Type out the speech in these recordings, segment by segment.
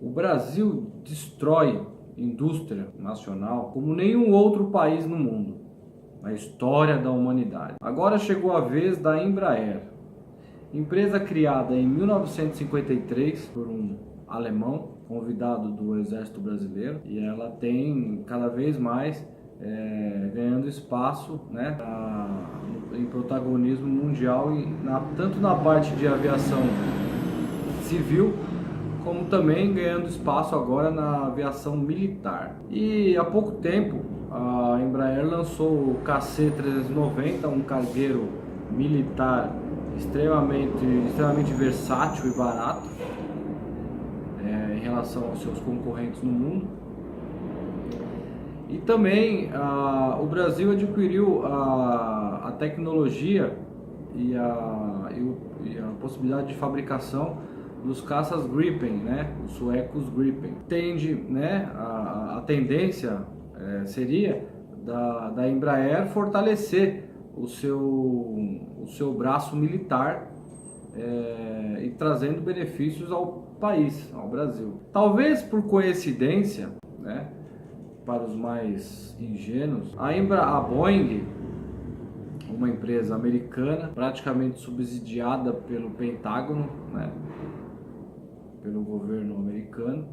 O Brasil destrói indústria nacional como nenhum outro país no mundo, na história da humanidade. Agora chegou a vez da Embraer, empresa criada em 1953 por um alemão convidado do Exército Brasileiro, e ela tem cada vez mais ganhando espaço, né, em protagonismo mundial, tanto na parte de aviação civil, como também ganhando espaço agora na aviação militar. E há pouco tempo a Embraer lançou o KC-390, um cargueiro militar extremamente versátil e barato em relação aos seus concorrentes no mundo. E também o Brasil adquiriu a tecnologia e a possibilidade de fabricação dos caças Gripen, né, os suecos Gripen. Tende, né, a tendência seria da Embraer fortalecer o seu braço militar e trazendo benefícios ao país, ao Brasil. Talvez por coincidência, né, para os mais ingênuos, a Boeing, uma empresa americana praticamente subsidiada pelo Pentágono, né, pelo governo americano,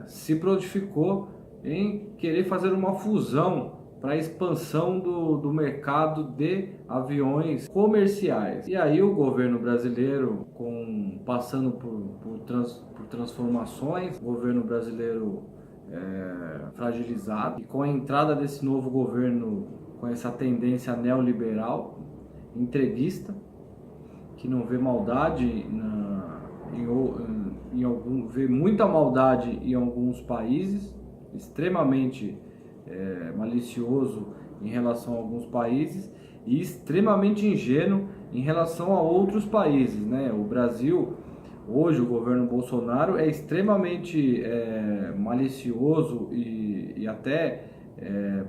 se prontificou em querer fazer uma fusão para a expansão do mercado de aviões comerciais. E aí o governo brasileiro, passando por transformações, o governo brasileiro fragilizado, e com a entrada desse novo governo com essa tendência neoliberal, entreguista, que não vê maldade vê muita maldade em alguns países, extremamente malicioso em relação a alguns países e extremamente ingênuo em relação a outros países, né? O Brasil, hoje o governo Bolsonaro é extremamente malicioso e até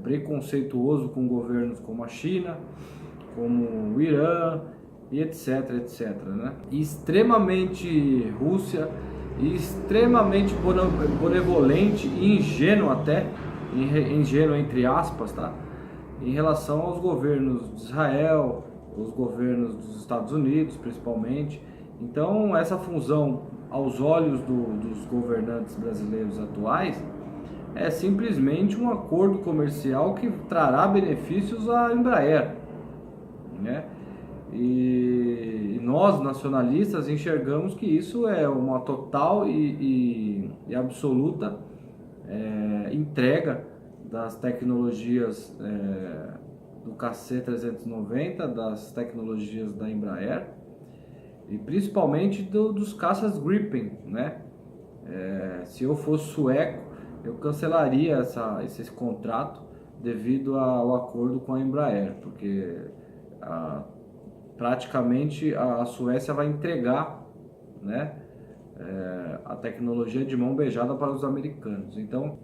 preconceituoso com governos como a China, como o Irã, e etc, né? E extremamente Rússia, e extremamente benevolente e ingênuo até, ingênuo entre aspas, tá? Em relação aos governos de Israel, os governos dos Estados Unidos principalmente. Então essa fusão, aos olhos dos governantes brasileiros atuais, é simplesmente um acordo comercial que trará benefícios à Embraer, né? E nós, nacionalistas, enxergamos que isso é uma total e absoluta entrega das tecnologias do KC-390, das tecnologias da Embraer, e principalmente dos caças Gripen, né? Se eu fosse sueco, eu cancelaria esse contrato devido ao acordo com a Embraer, porque praticamente a Suécia vai entregar, né, a tecnologia de mão beijada para os americanos. Então,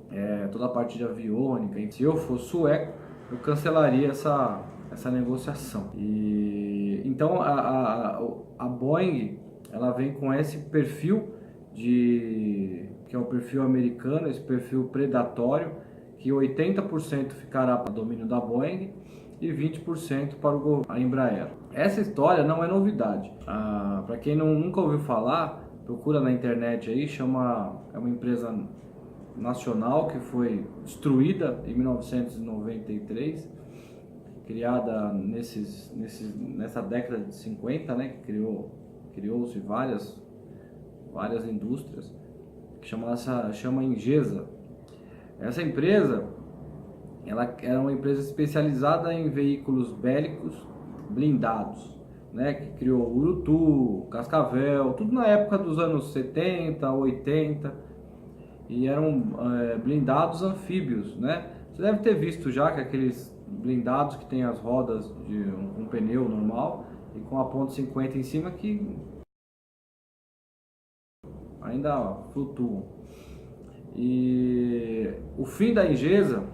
toda a parte de aviônica, se eu fosse sueco, eu cancelaria essa negociação. E então a Boeing, ela vem com esse perfil que é o perfil americano, esse perfil predatório, que 80% ficará para o domínio da Boeing e 20% para a Embraer. Essa história não é novidade. Para quem nunca ouviu falar, procura na internet aí, é uma empresa nacional que foi destruída em 1993, criada nessa década de 50, né, que criou-se várias indústrias, que chama Ingesa. Essa empresa, ela era uma empresa especializada em veículos bélicos blindados, né, que criou o Urutu, Cascavel, tudo na época dos anos 70, 80, e eram blindados anfíbios, né? Você deve ter visto já que aqueles blindados que tem as rodas de um pneu normal e com a ponta 50 em cima, que ainda flutuam. E o fim da Ingesa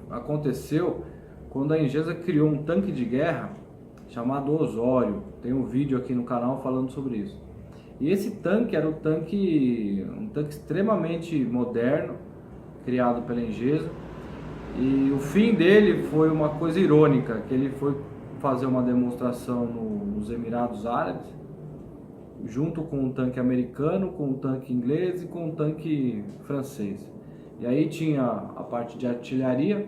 aconteceu quando a Ingesa criou um tanque de guerra chamado Osório. Tem um vídeo aqui no canal falando sobre isso. E esse tanque era um tanque extremamente moderno, criado pela Engesa. E o fim dele foi uma coisa irônica, que ele foi fazer uma demonstração nos Emirados Árabes, junto com um tanque americano, com um tanque inglês e com um tanque francês. E aí tinha a parte de artilharia.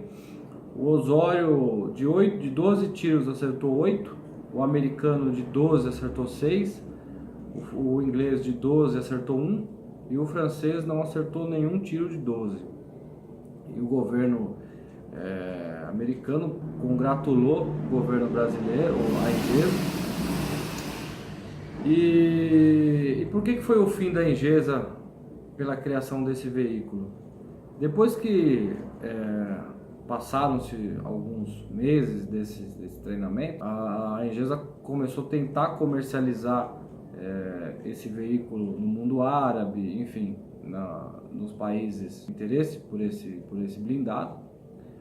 O Osório de 12 tiros acertou 8, o americano de 12 acertou 6, o inglês de 12 acertou 1 e o francês não acertou nenhum tiro de 12. E o governo americano congratulou o governo brasileiro, a Engesa. E por que foi o fim da Engesa pela criação desse veículo? Depois que passaram-se alguns meses desse treinamento, a Engesa começou a tentar comercializar esse veículo no mundo árabe, enfim, nos países de interesse por esse blindado.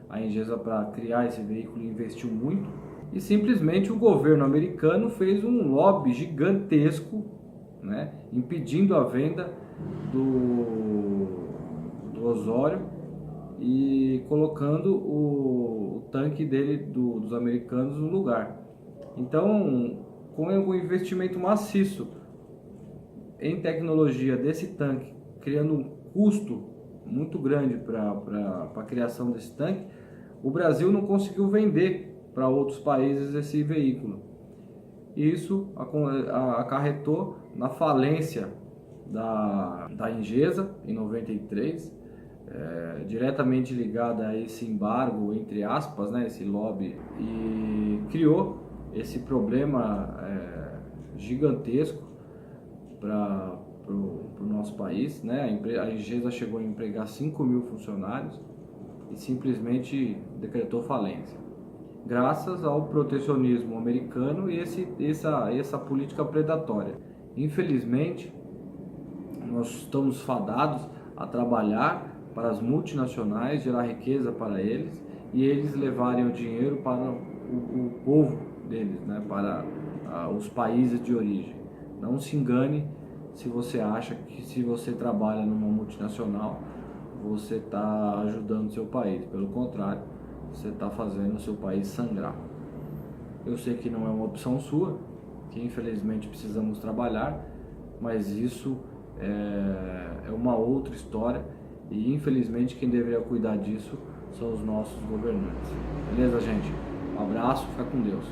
A Engesa, para criar esse veículo, investiu muito e simplesmente o governo americano fez um lobby gigantesco, né, impedindo a venda do Osório e colocando o tanque dele, dos americanos, no lugar. Então, com o investimento maciço em tecnologia desse tanque, criando um custo muito grande para a criação desse tanque, o Brasil não conseguiu vender para outros países esse veículo. Isso acarretou na falência da Engesa em 93, diretamente ligada a esse embargo, entre aspas, né, esse lobby, e criou esse problema gigantesco para o nosso país, né? A Engesa chegou a empregar 5.000 funcionários e simplesmente decretou falência, graças ao protecionismo americano e essa política predatória. Infelizmente, nós estamos fadados a trabalhar para as multinacionais, gerar riqueza para eles e eles levarem o dinheiro para o povo deles, né? Para os países de origem. Não se engane se você acha que, se você trabalha numa multinacional, você está ajudando o seu país. Pelo contrário, você está fazendo o seu país sangrar. Eu sei que não é uma opção sua, que infelizmente precisamos trabalhar, mas isso é uma outra história e infelizmente quem deveria cuidar disso são os nossos governantes. Beleza, gente? Um abraço, fica com Deus.